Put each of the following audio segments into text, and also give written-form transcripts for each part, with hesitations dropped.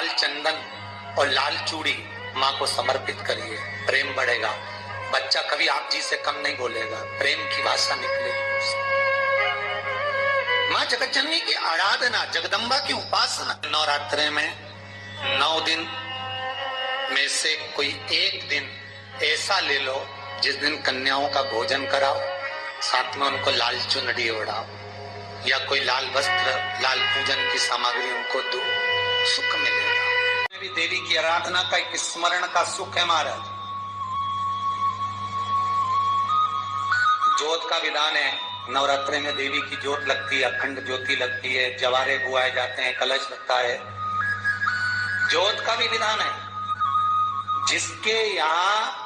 लाल चंदन और लाल चूड़ी माँ को समर्पित करिए, प्रेम बढ़ेगा। बच्चा कभी आप जी से कम नहीं बोलेगा, प्रेम की भाषा निकलेगी। माँ जगतजननी की आराधना, जगदम्बा की उपासना। नवरात्रे में 9 दिन में से कोई एक दिन ऐसा ले लो जिस दिन कन्याओं का भोजन कराओ, साथ में उनको लाल चुनरी ओढ़ाओ या कोई लाल वस्त्र, लाल पूजन की सामग्री उनको दो, सुख मिलेगा। भी देवी की आराधना का एक स्मरण का सुख है महाराज। ज्योत का विधान है, नवरात्रे में देवी की ज्योत लगती है, अखंड ज्योति लगती है, जवारे बुआए जाते हैं, कलश लगता है। ज्योत का भी विधान है, जिसके यहाँ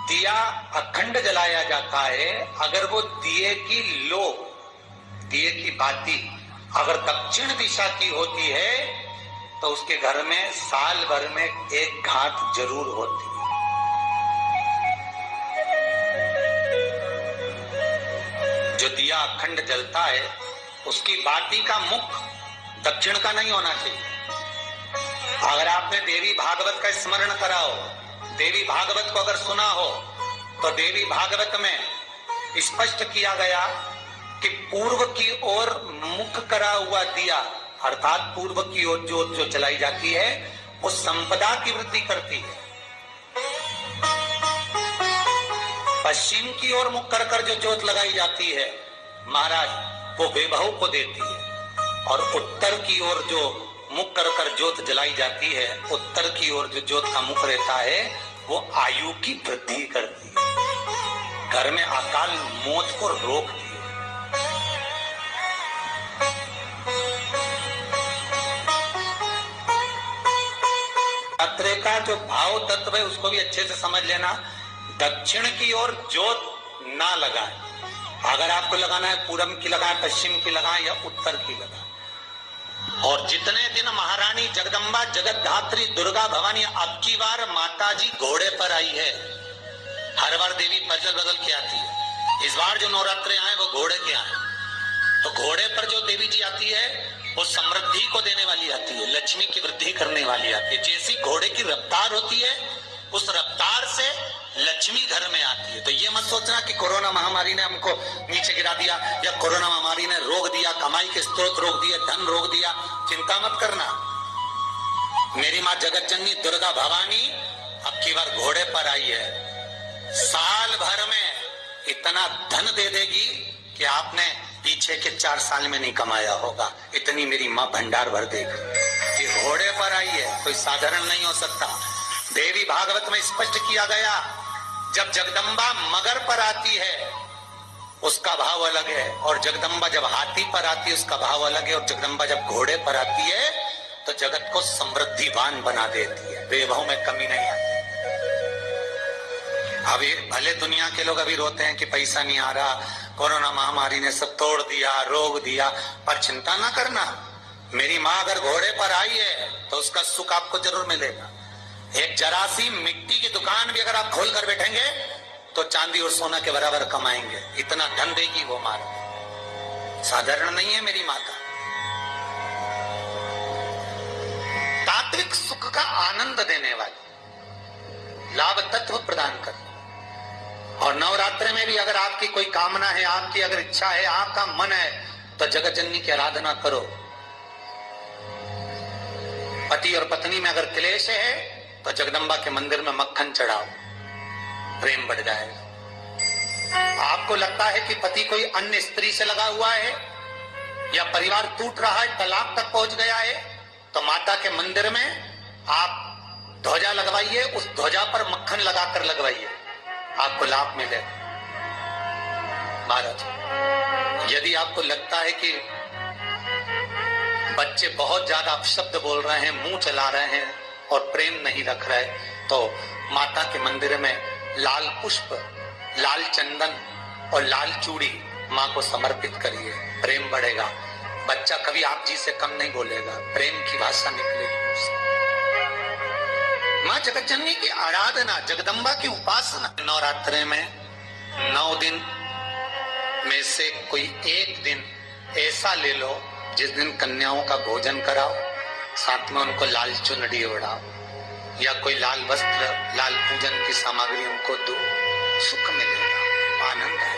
दिया अखंड जलाया जाता है, अगर वो दिए की लो, दिए की बाती अगर दक्षिण दिशा की होती है तो उसके घर में साल भर में एक घात जरूर होती है। जो दिया अखंड जलता है उसकी बाती का मुख दक्षिण का नहीं होना चाहिए। अगर आपने देवी भागवत का स्मरण करा हो, देवी भागवत को अगर सुना हो, तो देवी भागवत में स्पष्ट किया गया कि पूर्व की ओर मुख करा हुआ दिया, अर्थात पूर्व की ओर ज्योत जो जलाई जाती है वो संपदा की वृद्धि करती है। पश्चिम की ओर मुख कर कर जो ज्योत लगाई जाती है महाराज, वो वैभव को देती है। और उत्तर की ओर जो मुख कर कर ज्योत जलाई जाती है, उत्तर की ओर जो ज्योत का मुख रहता है वो आयु की वृद्धि करती है, घर में अकाल मौत को रोकती है। का जो भाव तत्व है उसको भी अच्छे से समझ लेना। दक्षिण की ओर ज्योत ना लगाएं, अगर आपको लगाना है पूरब की लगाएं, पश्चिम की लगाएं या उत्तर की लगाएं। और जितने दिन महारानी जगदम्बा जगतधात्री दुर्गा भवानी अब की बार माता जी घोड़े पर आई है, हर बार देवी बदल बदल के आती है, इस बार जो नवरात्रे आए वो घोड़े के आए। तो घोड़े पर जो देवी जी आती है वो समृद्धि को देने वाली आती है, लक्ष्मी की वृद्धि करने वाली आती है। जैसी घोड़े की रफ्तार होती है उस रफ्तार से लक्ष्मी घर में आती है। तो ये मत सोचना कि कोरोना महामारी ने हमको नीचे गिरा दिया या कोरोना महामारी ने रोक दिया, कमाई के स्रोत रोक दिए, धन रोक दिया, चिंता मत करना। मेरी माँ जगतजननी दुर्गा भवानी अब की बार घोड़े पर आई है, साल भर में इतना धन दे देगी कि आपने पीछे के 4 साल में नहीं कमाया होगा, इतनी मेरी माँ भंडार भर देगी। ये घोड़े पर आई है, कोई साधारण नहीं हो सकता। देवी भागवत में स्पष्ट किया गया, जब जगदम्बा मगर पर आती है उसका भाव अलग है, और जगदम्बा जब हाथी पर आती है उसका भाव अलग है, और जगदम्बा जब घोड़े पर आती है तो जगत को समृद्धिवान बना देती है, वैभव में कमी नहीं आती। अभी भले दुनिया के लोग अभी रोते हैं कि पैसा नहीं आ रहा, कोरोना महामारी ने सब तोड़ दिया, रोक दिया, पर चिंता ना करना। मेरी माँ अगर घोड़े पर आई है तो उसका सुख आपको जरूर मिलेगा। एक जरा सी मिट्टी की दुकान भी अगर आप खोल कर बैठेंगे तो चांदी और सोना के बराबर कमाएंगे, इतना धन देगी वो माँ। साधारण नहीं है मेरी माता। तात्विक सुख का आनंद देने वाली, लाभ तत्व प्रदान करने। और नवरात्रे में भी अगर आपकी कोई कामना है, आपकी अगर इच्छा है, आपका मन है, तो जगतजननी की आराधना करो। पति और पत्नी में अगर क्लेश है तो जगदम्बा के मंदिर में मक्खन चढ़ाओ, प्रेम बढ़ जाएगा। आपको लगता है कि पति कोई अन्य स्त्री से लगा हुआ है या परिवार टूट रहा है, तलाक तक पहुंच गया है, तो माता के मंदिर में आप ध्वजा लगवाइए, उस ध्वजा पर मक्खन लगाकर लगवाइए, आपको लाभ मिलेगा। महाराज, यदि आपको लगता है कि बच्चे बहुत ज्यादा अपशब्द बोल रहे हैं, मुंह चला रहे हैं और प्रेम नहीं रख रहे, तो माता के मंदिर में लाल पुष्प, लाल चंदन और लाल चूड़ी माँ को समर्पित करिए, प्रेम बढ़ेगा। बच्चा कभी आप जी से कम नहीं बोलेगा, प्रेम की भाषा निकलेगी। माँ जगतजननी की आराधना, जगदम्बा की उपासना। नवरात्रे में 9 दिन में से कोई एक दिन ऐसा ले लो जिस दिन कन्याओं का भोजन कराओ, साथ में उनको लाल चुनरी ओढ़ाओ या कोई लाल वस्त्र, लाल पूजन की सामग्री उनको दो, सुख मिलेगा, आनंद है।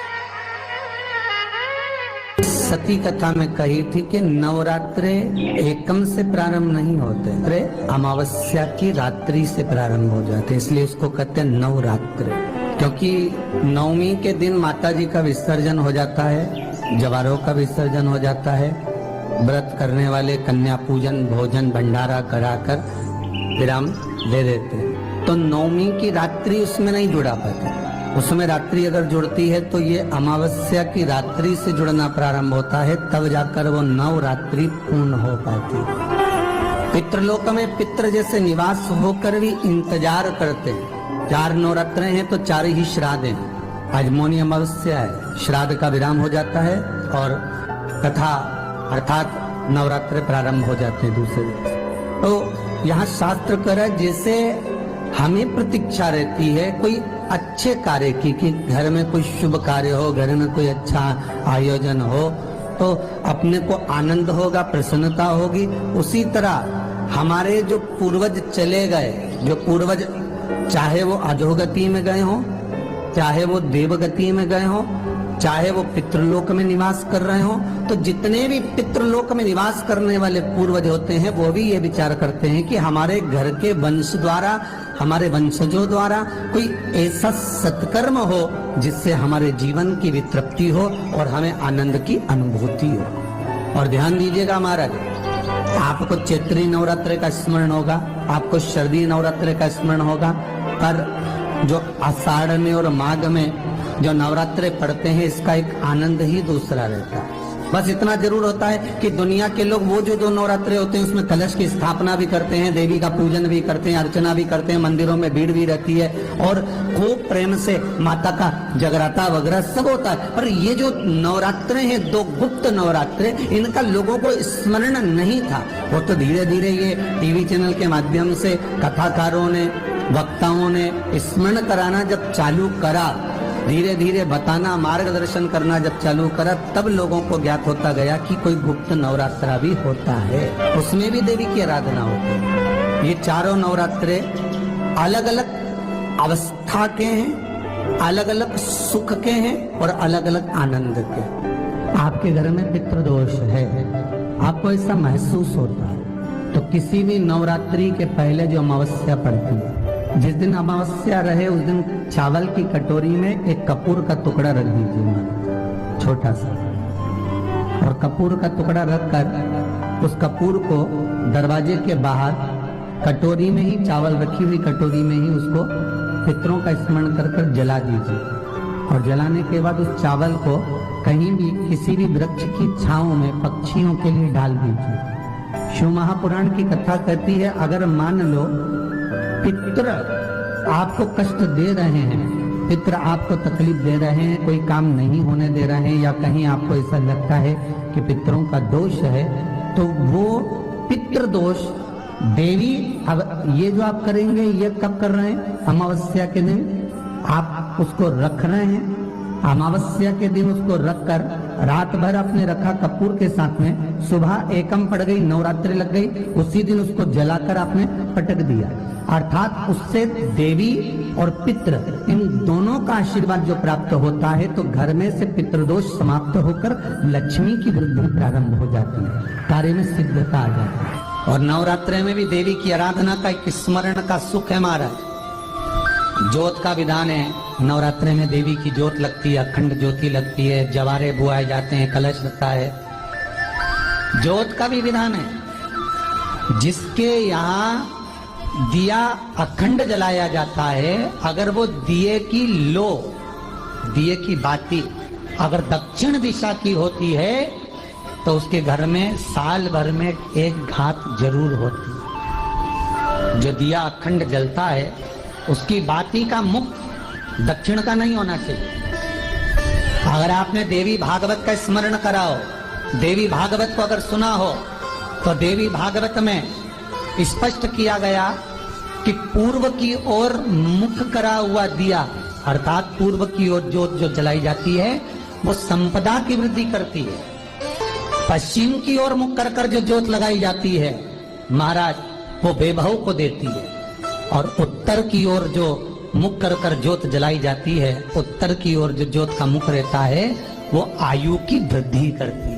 सती कथा में कही थी कि नवरात्रे एकम से प्रारंभ नहीं होते, अमावस्या की रात्रि से प्रारंभ हो जाते, इसलिए उसको कहते हैं नवरात्रे। क्योंकि नवमी के दिन माता जी का विसर्जन हो जाता है, जवारों का विसर्जन हो जाता है, व्रत करने वाले कन्या पूजन, भोजन, भंडारा कराकर विराम दे देते हैं। तो नवमी की रात्रि उसमें नहीं जुड़ा पाते, उसमें रात्रि अगर जुड़ती है तो ये अमावस्या की रात्रि से जुड़ना प्रारंभ होता है, तब जाकर वो नवरात्रि पूर्ण हो पाती है। पितृलोक में पितृ जैसे निवास होकर भी इंतजार करते हैं। 4 नवरात्रे हैं तो 4 ही श्राद्ध हैं। आज मौनी अमावस्या है, श्राद्ध का विराम हो जाता है और कथा अर्थात नवरात्रे प्रारंभ हो जाते हैं दूसरे दिन। तो यहाँ शास्त्र कह रहा है जैसे हमें प्रतीक्षा रहती है कोई अच्छे कार्य की, कि घर में कोई शुभ कार्य हो, घर में कोई अच्छा आयोजन हो तो अपने को आनंद होगा, प्रसन्नता होगी। उसी तरह हमारे जो पूर्वज चले गए, जो पूर्वज चाहे वो अधोगति में गए हो, चाहे वो देवगति में गए हो, चाहे वो पितृलोक में निवास कर रहे हो, तो जितने भी पितृलोक में निवास करने वाले पूर्वज होते हैं वो भी ये विचार करते हैं कि हमारे घर के वंश द्वारा, हमारे वंशजों द्वारा कोई ऐसा सत्कर्म हो जिससे हमारे जीवन की वितृप्ति हो और हमें आनंद की अनुभूति हो। और ध्यान दीजिएगा महाराज, आपको चैत्री नवरात्रि का स्मरण होगा, आपको शरदी नवरात्रि का स्मरण होगा, पर जो आषाढ़ में और माघ में जो नवरात्रे पढ़ते हैं इसका एक आनंद ही दूसरा रहता है। बस इतना जरूर होता है कि दुनिया के लोग वो जो 2 नवरात्रे होते हैं उसमें कलश की स्थापना भी करते हैं, देवी का पूजन भी करते हैं, अर्चना भी करते हैं, मंदिरों में भीड़ भी रहती है और खूब प्रेम से माता का जगराता वगैरह सब होता है। पर ये जो नवरात्रे हैं 2 गुप्त नवरात्रे, इनका लोगों को स्मरण नहीं था। वो तो धीरे धीरे ये टीवी चैनल के माध्यम से कथाकारों ने, वक्ताओं ने स्मरण कराना जब चालू करा, धीरे धीरे बताना, मार्गदर्शन करना जब चालू करा, तब लोगों को ज्ञात होता गया कि कोई गुप्त नवरात्रा भी होता है, उसमें भी देवी की आराधना होती है। ये 4 नवरात्रे अलग अलग अवस्था के हैं, अलग अलग सुख के हैं और अलग अलग आनंद के। आपके घर में पितृदोष है, आपको ऐसा महसूस होता है, तो किसी भी नवरात्रि के पहले जो अमावस्या पड़ती है, जिस दिन अमावस्या रहे उस दिन चावल की कटोरी में एक कपूर का टुकड़ा रख दीजिए, छोटा सा, और कपूर का टुकड़ा रखकर उस कपूर को दरवाजे के बाहर कटोरी में ही, चावल रखी हुई कटोरी में ही उसको पितरों का स्मरण कर कर जला दीजिए। और जलाने के बाद उस चावल को कहीं भी किसी भी वृक्ष की छांव में पक्षियों के लिए डाल दीजिए। शिव महापुराण की कथा कहती है, अगर मान लो पितृ आपको कष्ट दे रहे हैं, पितृ आपको तकलीफ दे रहे हैं, कोई काम नहीं होने दे रहे हैं, या कहीं आपको ऐसा लगता है कि पितरों का दोष है, तो वो पितृ दोष देवी, अब ये जो आप करेंगे ये कब कर रहे हैं? अमावस्या के दिन आप उसको रख रहे हैं, अमावस्या के दिन उसको रखकर रात भर आपने रखा कपूर के साथ में, सुबह एकम पड़ गई, नवरात्रि लग गई, उसी दिन उसको जलाकर आपने पटक दिया। अर्थात उससे देवी और पितृ इन दोनों का आशीर्वाद जो प्राप्त होता है, तो घर में से पितृदोष समाप्त होकर लक्ष्मी की वृद्धि प्रारंभ हो जाती है, कार्य में सिद्धता आ जाती है। और नवरात्रि में भी देवी की आराधना का एक स्मरण का सुख है महाराज। ज्योत का विधान है, नवरात्रि में देवी की ज्योत लगती है, अखंड ज्योति लगती है, जवारे बुआए जाते हैं, कलश लगता है। ज्योत का भी विधान है, जिसके यहाँ दिया अखंड जलाया जाता है, अगर वो दिए की लो, दिए की बाती अगर दक्षिण दिशा की होती है तो उसके घर में साल भर में एक घात जरूर होती है। जो दिया अखंड जलता है उसकी बाती का मुख दक्षिण का नहीं होना चाहिए। अगर आपने देवी भागवत का स्मरण कराओ, देवी भागवत को अगर सुना हो, तो देवी भागवत में स्पष्ट किया गया कि पूर्व की ओर मुख करा हुआ दिया, अर्थात पूर्व की ओर ज्योत जो जलाई जाती है वो संपदा की वृद्धि करती है। पश्चिम की ओर मुख कर कर जो ज्योत लगाई जाती है महाराज वो बेबहू को देती है, और उत्तर की ओर जो मुख कर कर ज्योत जलाई जाती है, उत्तर की ओर जो ज्योत का मुख रहता है वो आयु की वृद्धि करती है।